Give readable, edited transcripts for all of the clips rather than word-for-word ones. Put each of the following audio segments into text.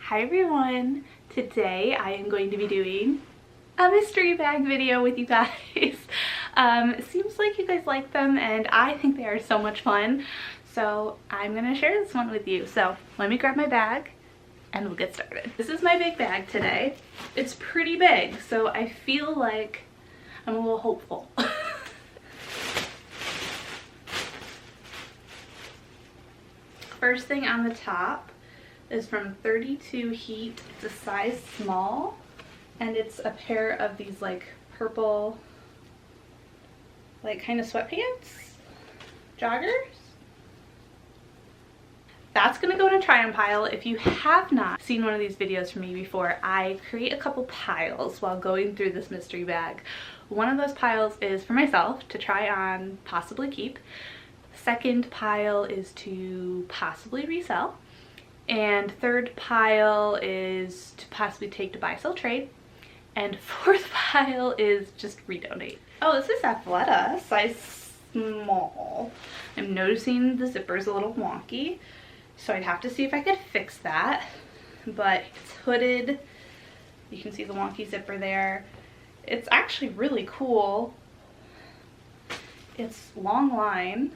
Hi everyone! Today I am going to be doing a mystery bag video with you guys. It seems like you guys like them and I think they are so much fun. So I'm gonna share this one with you. So let me grab my bag and we'll get started. This is my big bag today. It's pretty big, so I feel like I'm a little hopeful. First thing on the top is from 32 Heat. It's a size small and it's a pair of these like purple like kind of sweatpants, joggers. That's gonna go in a try on pile. If you have not seen one of these videos from me before, I create a couple piles while going through this mystery bag. One of those piles is for myself to try on, possibly keep. Second pile is to possibly resell. And third pile is to possibly take to buy, sell, trade. And fourth pile is just redonate. Oh, this is Athleta, size small. I'm noticing the zipper's a little wonky, so I'd have to see if I could fix that. But it's hooded. You can see the wonky zipper there. It's actually really cool. It's long line.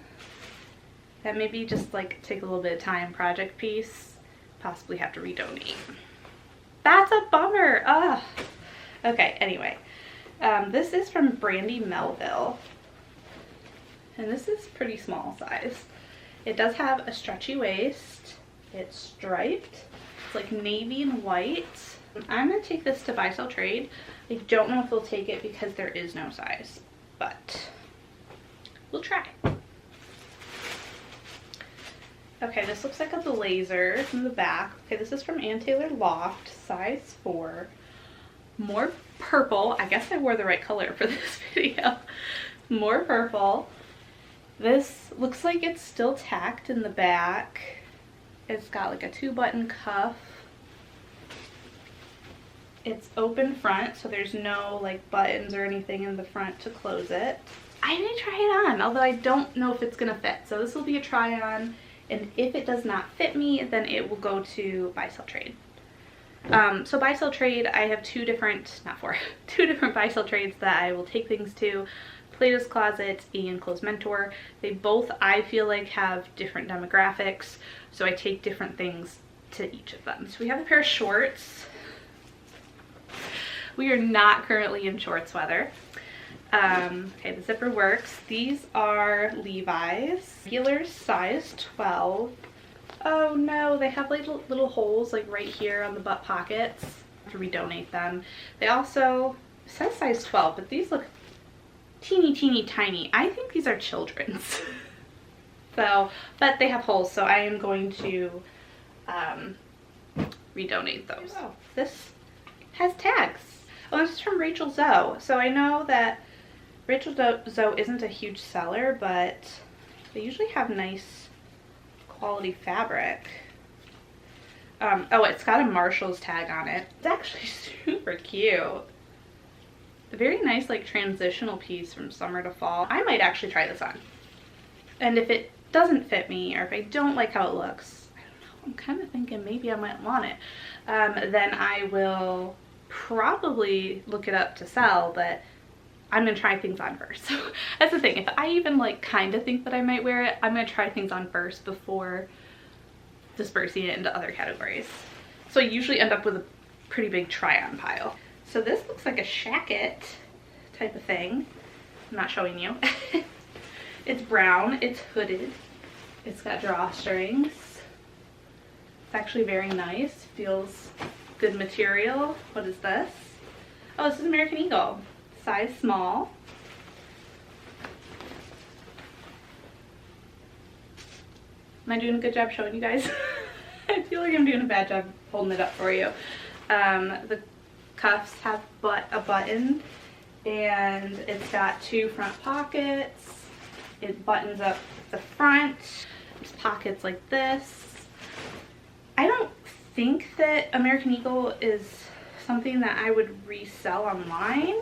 That maybe just like take a little bit of time, project piece. Possibly have to redonate. That's a bummer. Ugh. Okay, anyway. This is from Brandy Melville. And this is pretty small size. It does have a stretchy waist. It's striped. It's like navy and white. I'm going to take this to buy, sell, trade. I don't know if they'll take it because there is no size. But we'll try. Okay, this looks like a blazer from the back. Okay, this is from Ann Taylor Loft, size 4. More purple. I guess I wore the right color for this video. More purple. This looks like it's still tacked in the back. It's got like a 2-button cuff. It's open front, so there's no like buttons or anything in the front to close it. I may try it on, although I don't know if it's gonna fit. So this will be a try on. And if it does not fit me, then it will go to buy, sell, trade. So buy, sell, trade, I have two different buy, sell trades that I will take things to. Plato's Closet and Clothes Mentor. They both, I feel like, have different demographics, so I take different things to each of them. So we have a pair of shorts. We are not currently in shorts weather. Okay, the zipper works. These are Levi's, regular size 12. Oh no, they have like little holes like right here on the butt pockets. I have to redonate them. They also, it says size 12, but these look teeny tiny. I think these are children's. So, but they have holes, so I am going to redonate those. Oh, this has tags. Oh, this is from Rachel Zoe. So I know that Rachel Zoe isn't a huge seller, but they usually have nice quality fabric. Oh, it's got a Marshall's tag on it. It's actually super cute. A very nice like transitional piece from summer to fall. I might actually try this on. And if it doesn't fit me, or if I don't like how it looks, I don't know, I'm kind of thinking maybe I might want it. Then I will probably look it up to sell, but I'm gonna try things on first. So that's the thing, if I even like kind of think that I might wear it, I'm gonna try things on first before dispersing it into other categories. So I usually end up with a pretty big try on pile. So this looks like a shacket type of thing. I'm not showing you. It's brown, it's hooded, it's got drawstrings. It's actually very nice, feels good material. What is this? Oh, this is American Eagle. Size small. Am I doing a good job showing you guys? I feel like I'm doing a bad job holding it up for you. The cuffs have a button and it's got 2 front pockets. It buttons up the front. There's pockets like this. I don't think that American Eagle is something that I would resell online.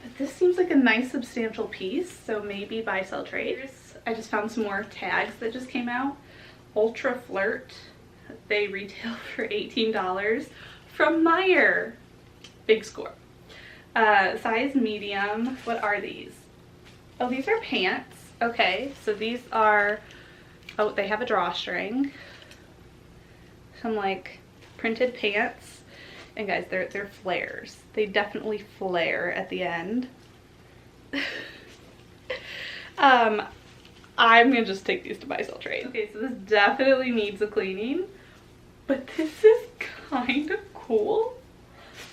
But this seems like a nice substantial piece, so maybe buy, sell, trade. I just found some more tags that just came out. Ultra Flirt They retail for $18 from Meijer. Big score. Size medium. What are these? Oh, these are pants. Okay, so these are, oh, they have a drawstring. Some like printed pants. And guys, they're flares. They definitely flare at the end. I'm gonna just take these to buy sell trade. Okay, so this definitely needs a cleaning, but this is kind of cool.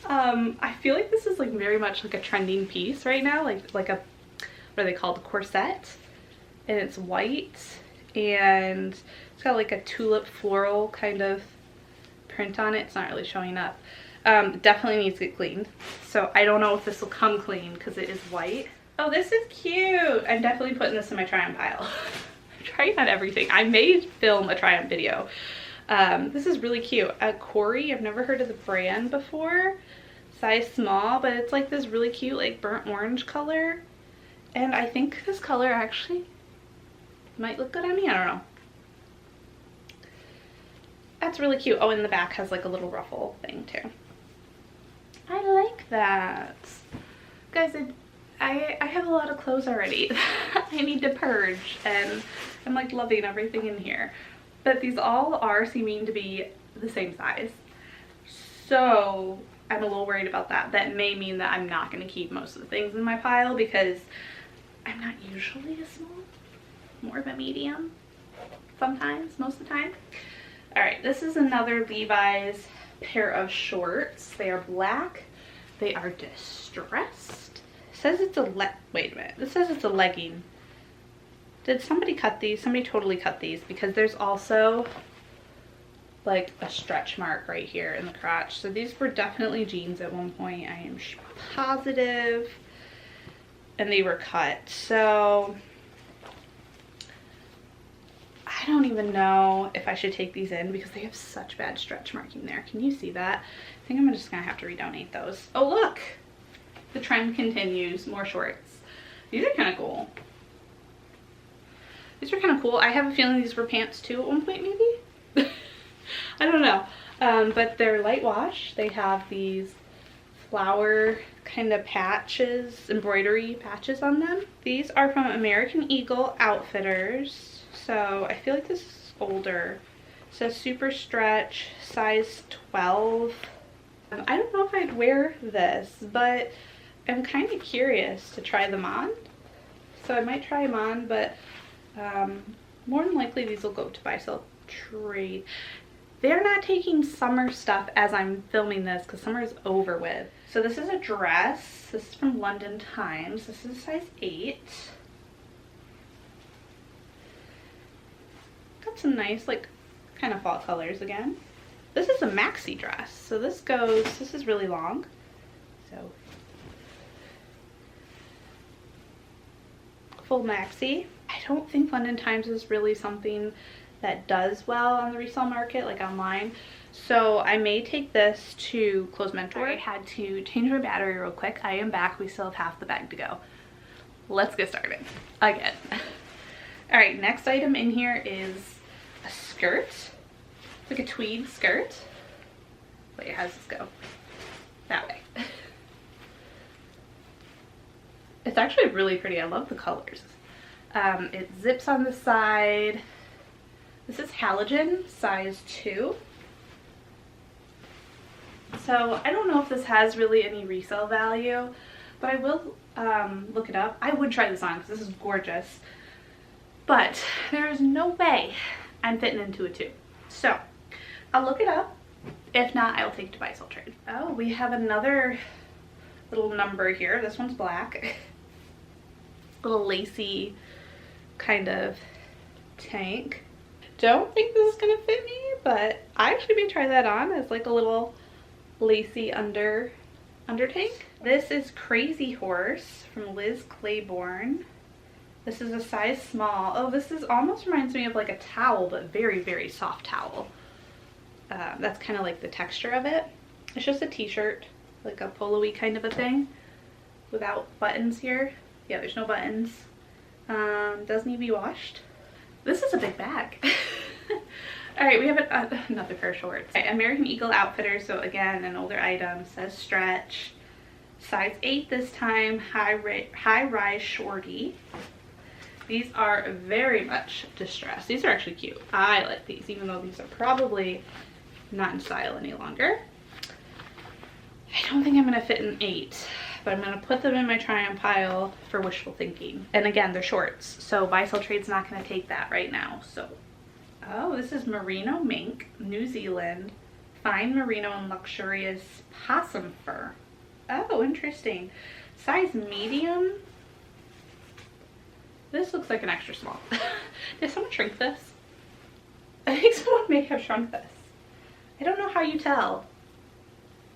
I feel like this is like very much like a trending piece right now, like a, what are they called, a corset, and it's white and it's got like a tulip floral kind of print on it. It's not really showing up. Definitely needs to get cleaned, so I don't know if this will come clean because it is white. Oh, this is cute. I'm definitely putting this in my try on pile. I'm trying on everything. I may film a try on video. This is really cute. Corey, I've never heard of the brand before. Size small, but it's like this really cute like burnt orange color. And I think this color actually might look good on me. I don't know. That's really cute. Oh, and the back has like a little ruffle thing too. I like that. Guys, I have a lot of clothes already. I need to purge, and I'm like loving everything in here. But these all are seeming to be the same size. So I'm a little worried about that. That may mean that I'm not going to keep most of the things in my pile because I'm not usually a small, more of a medium sometimes, most of the time. All right, this is another Levi's pair of shorts. They are black. They are distressed. It says it's a wait a minute. This says it's a legging. Did somebody cut these? Somebody totally cut these because there's also like a stretch mark right here in the crotch. So these were definitely jeans at one point. I am positive. And they were cut. So I don't even know if I should take these in because they have such bad stretch marking there. Can you see that? I think I'm just gonna have to redonate those. Oh look, the trend continues. More shorts. These are kind of cool. These are kind of cool. I have a feeling these were pants too at one point maybe. I don't know. But they're light wash. They have these flower kind of patches, embroidery patches on them. These are from American Eagle Outfitters. So I feel like this is older. It says super stretch, size 12. I don't know if I'd wear this, but I'm kind of curious to try them on. So I might try them on, but more than likely these will go to buy sell trade. They're not taking summer stuff as I'm filming this because summer is over with. So this is a dress. This is from London Times. This is a size 8. Got some nice like kind of fall colors again. This is a maxi dress. So this is really long. So full maxi. I don't think London Times is really something that does well on the resale market, like online. So I may take this to Clothes Mentor. I had to change my battery real quick. I am back. We still have half the bag to go. Let's get started again. All right, next item in here is a skirt. It's like a tweed skirt. Wait, how does this go? That way. It's actually really pretty. I love the colors. It zips on the side. This is halogen, size 2. So I don't know if this has really any resale value, but I will look it up. I would try this on because this is gorgeous, but there is no way I'm fitting into a 2. So I'll look it up. If not, I will take it to buy sell trade. Oh, we have another little number here. This one's black. Little lacy kind of tank. Don't think this is gonna fit me, but I actually may try that on as like a little lacy under tank. This is Crazy Horse from Liz Claiborne. This is a size small. Oh, this is almost reminds me of like a towel, but very, very soft towel. That's kind of like the texture of it. It's just a t-shirt, like a polo-y kind of a thing without buttons here. Yeah, there's no buttons. Does need to be washed. This is a big bag. All right, we have another pair of shorts. Okay, American Eagle Outfitters, so again, an older item, says stretch. Size 8 this time, high rise shorty. These are very much distressed. These are actually cute. I like these, even though these are probably not in style any longer. I don't think I'm gonna fit an 8, but I'm gonna put them in my try on pile for wishful thinking. And again, they're shorts, so Buy Sell Trade's not gonna take that right now, so. Oh, this is merino mink, New Zealand, fine merino and luxurious possum fur. Oh, interesting. Size medium. This looks like an extra small. Did someone shrink this? I think someone may have shrunk this. I don't know how you tell.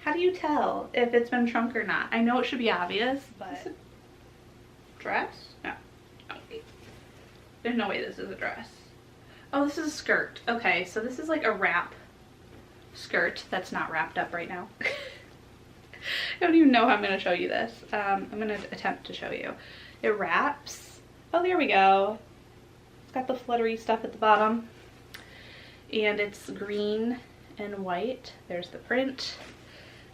How do you tell if it's been shrunk or not? I know it should be obvious, but. Dress? No. Okay. There's no way this is a dress. Oh, this is a skirt. Okay, so this is like a wrap skirt that's not wrapped up right now. I don't even know how I'm going to show you this. I'm going to attempt to show you. It wraps. Oh, there we go. It's got the fluttery stuff at the bottom. And it's green and white. There's the print.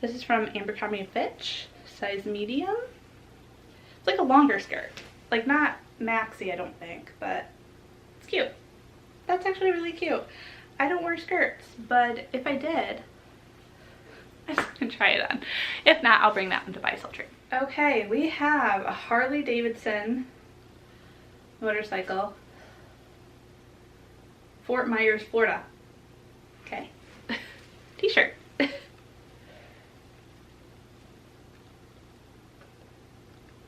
This is from Abercrombie & Fitch, size medium. It's like a longer skirt. Like not maxi, I don't think, but it's cute. That's actually really cute. I don't wear skirts, but if I did, I'm just gonna try it on. If not, I'll bring that one to Buy Sell Trade. Okay, we have a Harley Davidson motorcycle, Fort Myers, Florida. Okay. T-shirt.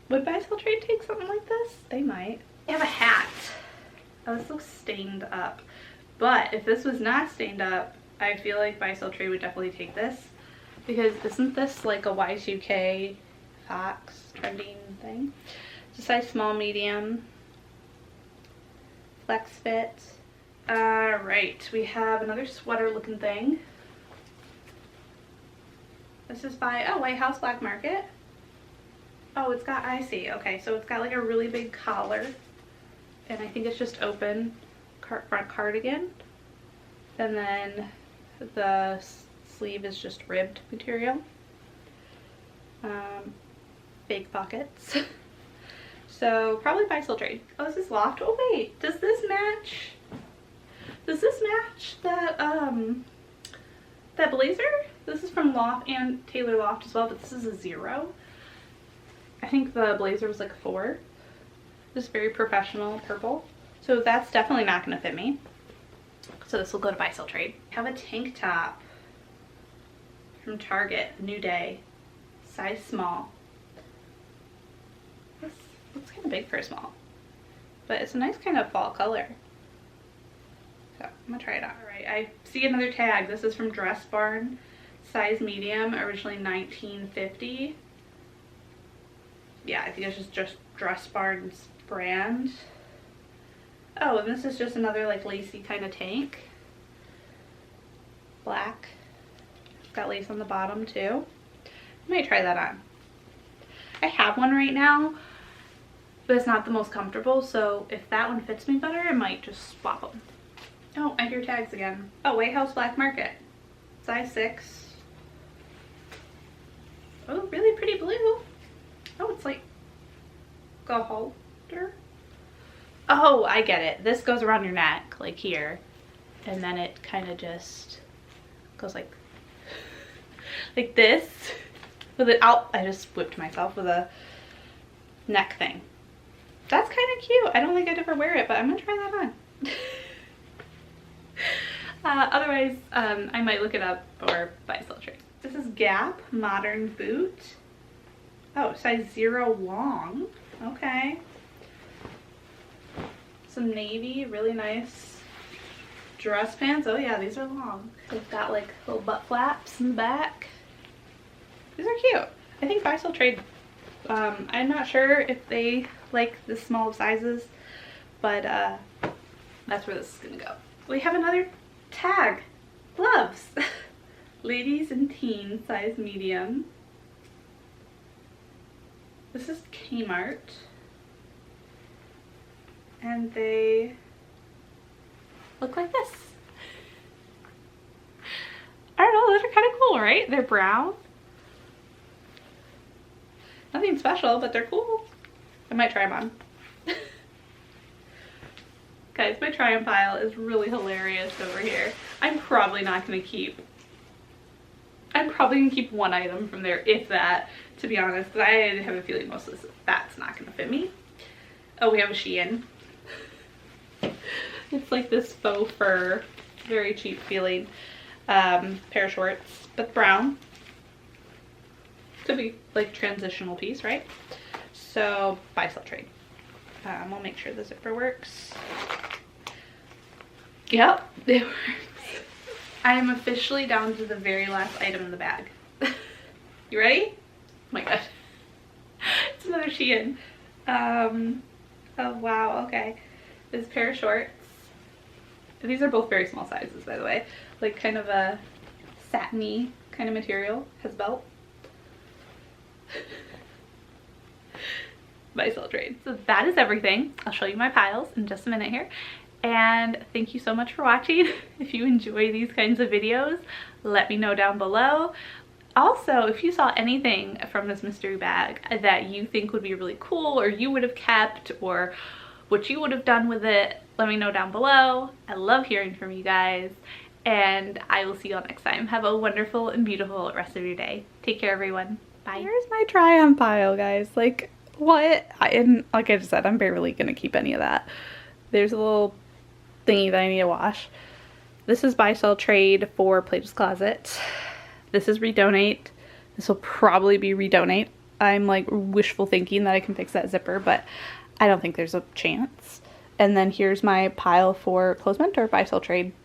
Would Buy Sell Trade take something like this? They might. They have a hat. Oh, this looks stained up. But if this was not stained up, I feel like Buy Sell Trade would definitely take this. Because isn't this like a Y2K Fox trending thing? It's a size small, medium. Flex fit. Alright, we have another sweater looking thing. This is by, oh, White House Black Market. Oh, it's got, I see. Okay, so it's got like a really big collar. And I think it's just open front cardigan. And then the sleeve is just ribbed material. Fake pockets. So probably Buy Sell Trade. Oh, this is Loft. Oh wait, does this match? Does this match that that blazer? This is from Loft and Taylor Loft as well, but this is a 0. I think the blazer was like a 4. This very professional purple. So that's definitely not going to fit me. So this will go to Buy Sell Trade. I have a tank top from Target, New Day, size small. This looks kind of big for a small, but it's a nice kind of fall color. So I'm gonna try it on. All right, I see another tag. This is from Dress Barn, size medium, originally $19.50. Yeah, I think it's just Dress Barn's brand. Oh, and this is just another like lacy kind of tank. Black. It's got lace on the bottom too. I might try that on. I have one right now, but it's not the most comfortable, so if that one fits me better, I might just swap them. Oh, I hear tags again. Oh, White House Black Market. Size 6. Oh, really pretty blue. Oh, it's like a halter. Oh, I get it. This goes around your neck, like here, and then it kind of just goes like this with it out. I just whipped myself with a neck thing. That's kind of cute. I don't think I'd ever wear it, but I'm gonna try that on. Otherwise, I might look it up or Buy Sell Trade. This is Gap Modern Boot. Oh, size 0 long. Okay. Some navy, really nice dress pants. Oh yeah, these are long. They've got like little butt flaps in the back. These are cute. I think Buy Sell Trade, I'm not sure if they like the small sizes, but that's where this is gonna go. We have another tag. Gloves. Ladies and teen, size medium. This is Kmart. And they look like this. Oh, those are kind of cool, right? They're brown. Nothing special, but they're cool. I might try them on. Guys, my try on pile is really hilarious over here. I'm probably gonna keep one item from there, if that, to be honest, because I have a feeling most of that's not gonna fit me. Oh, we have a Shein. It's like this faux fur, very cheap feeling pair of shorts, but brown. Could be like transitional piece, right? So buy, sell, trade. We'll make sure the zipper works. Yep, it works. I am officially down to the very last item in the bag. You ready? Oh my god. It's another Shein. Oh wow, okay. This pair of shorts. These are both very small sizes, by the way. Like kind of a satiny kind of material. Has belt. Buy, sell, trade. So that is everything. I'll show you my piles in just a minute here. And thank you so much for watching. If you enjoy these kinds of videos, let me know down below. Also, if you saw anything from this mystery bag that you think would be really cool, or you would have kept, or what you would have done with it, let me know down below. I love hearing from you guys, and I will see you all next time. Have a wonderful and beautiful rest of your day. Take care, everyone. Bye. Here's my try-on pile, guys. Like, what? And like I just said, I'm barely gonna keep any of that. There's a little thingy that I need to wash. This is buy, sell, trade for Plato's Closet. This is redonate. This will probably be redonate. I'm like wishful thinking that I can fix that zipper, but I don't think there's a chance. And then here's my pile for Close Mentor, buy, sell, trade.